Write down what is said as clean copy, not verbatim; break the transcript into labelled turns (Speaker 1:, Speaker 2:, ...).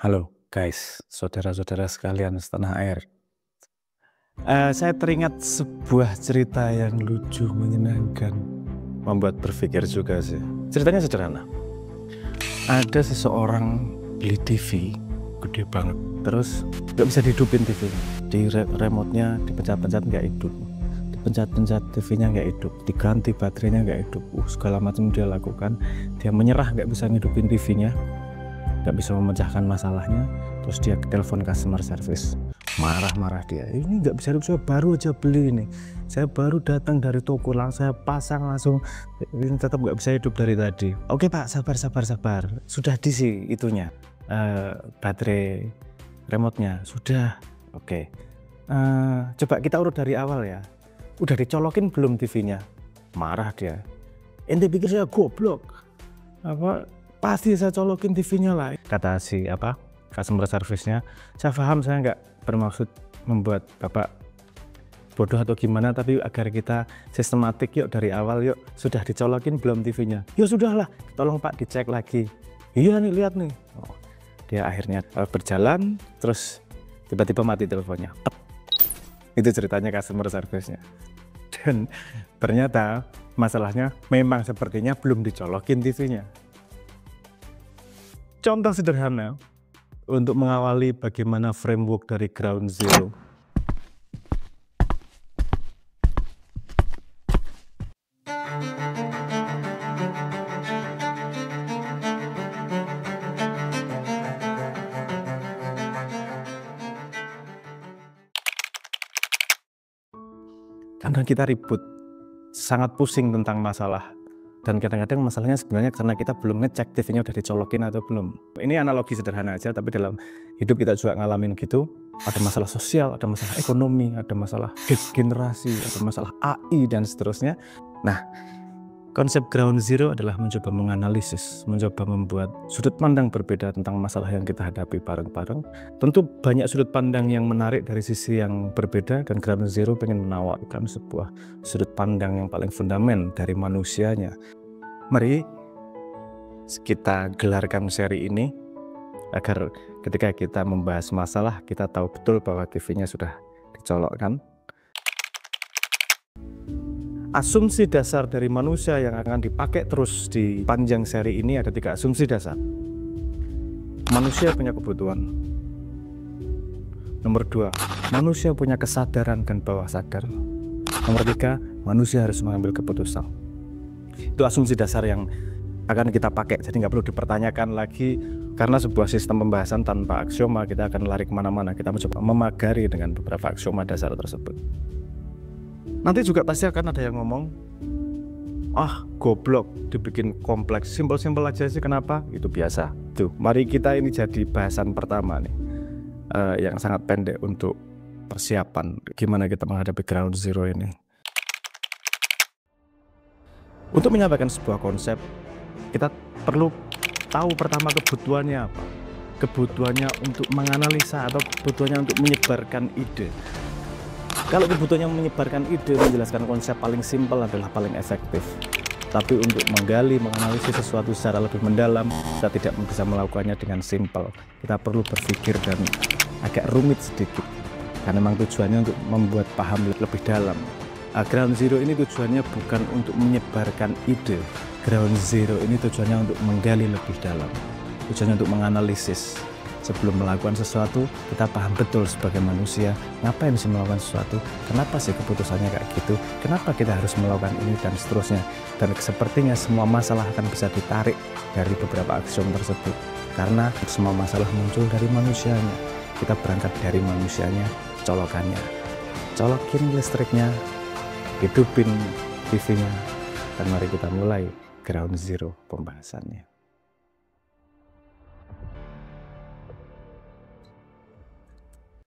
Speaker 1: Halo guys, saudara-saudara sekalian setanah air. Saya teringat sebuah cerita yang lucu, menyenangkan, membuat berpikir juga sih. Ceritanya sederhana. Ada seseorang beli TV gede banget, terus nggak bisa dihidupin TV-nya. Di remote-nya dipencet-pencet nggak hidup, dipencet-pencet TV-nya nggak hidup, diganti baterainya nggak hidup. Segala macam dia lakukan. Dia menyerah, nggak bisa ngidupin TV-nya, nggak bisa memecahkan masalahnya. Terus dia telepon customer service, marah-marah dia, ini nggak bisa hidup, saya baru aja beli ini, saya baru datang dari toko, langsung saya pasang langsung, ini tetap nggak bisa hidup dari tadi. Oke pak, sabar, sudah diisi itunya, baterai remote-nya sudah. Oke, coba kita urut dari awal ya, udah dicolokin belum TV-nya? Marah dia, ente pikir saya goblok apa? Pasti saya colokin TV-nya lah, kata si customer service-nya. Saya paham, saya nggak bermaksud membuat bapak bodoh atau gimana, tapi agar kita sistematik, yuk dari awal, yuk sudah dicolokin belum TV-nya? Ya sudahlah, tolong pak dicek lagi. Iya nih, lihat nih. Dia akhirnya berjalan, terus tiba-tiba mati teleponnya. Itu ceritanya customer service-nya. Dan ternyata masalahnya memang sepertinya belum dicolokin TV-nya. Contoh sederhana untuk mengawali bagaimana framework dari Ground Zero. Kadang kita ribut, sangat pusing tentang masalah. Dan kadang-kadang masalahnya sebenarnya karena kita belum ngecek TV-nya udah dicolokin atau belum. Ini analogi sederhana aja, tapi dalam hidup kita juga ngalamin gitu. Ada masalah sosial, ada masalah ekonomi, ada masalah generasi, ada masalah AI, dan seterusnya. Nah, konsep Ground Zero adalah mencoba menganalisis, mencoba membuat sudut pandang berbeda tentang masalah yang kita hadapi bareng-bareng. Tentu banyak sudut pandang yang menarik dari sisi yang berbeda, dan Ground Zero pengen menawarkan sebuah sudut pandang yang paling fundamental dari manusianya. Mari kita gelarkan seri ini agar ketika kita membahas masalah, kita tahu betul bahwa TV-nya sudah dicolokkan. Asumsi dasar dari manusia yang akan dipakai terus di panjang seri ini ada 3 asumsi dasar. Manusia punya kebutuhan. Nomor 2, manusia punya kesadaran dan bawah sadar. Nomor 3, manusia harus mengambil keputusan. Itu asumsi dasar yang akan kita pakai, jadi nggak perlu dipertanyakan lagi, karena sebuah sistem pembahasan tanpa aksioma kita akan lari kemana-mana. Kita mencoba memagari dengan beberapa aksioma dasar tersebut. Nanti juga pasti akan ada yang ngomong, ah goblok dibikin kompleks, simpel-simpel aja sih, kenapa? Itu biasa. Tuh, mari kita ini jadi bahasan pertama nih, yang sangat pendek untuk persiapan gimana kita menghadapi Ground Zero ini. Untuk menyampaikan sebuah konsep, kita perlu tahu pertama kebutuhannya apa. Kebutuhannya untuk menganalisa atau kebutuhannya untuk menyebarkan ide. Kalau kebutuhannya menyebarkan ide, menjelaskan konsep paling simpel adalah paling efektif. Tapi untuk menggali, menganalisis sesuatu secara lebih mendalam, kita tidak bisa melakukannya dengan simpel. Kita perlu berpikir dan agak rumit sedikit, karena memang tujuannya untuk membuat paham lebih dalam. Ground Zero ini tujuannya bukan untuk menyebarkan ide. Ground Zero ini tujuannya untuk menggali lebih dalam. Tujuannya untuk menganalisis. Sebelum melakukan sesuatu, kita paham betul sebagai manusia, ngapain sih melakukan sesuatu, kenapa sih keputusannya kayak gitu, kenapa kita harus melakukan ini, dan seterusnya. Dan sepertinya semua masalah akan bisa ditarik dari beberapa aksiom tersebut. Karena semua masalah muncul dari manusianya. Kita berangkat dari manusianya, colokannya. Colokin listriknya, hidupin TV-nya, dan mari kita mulai Ground Zero pembahasannya.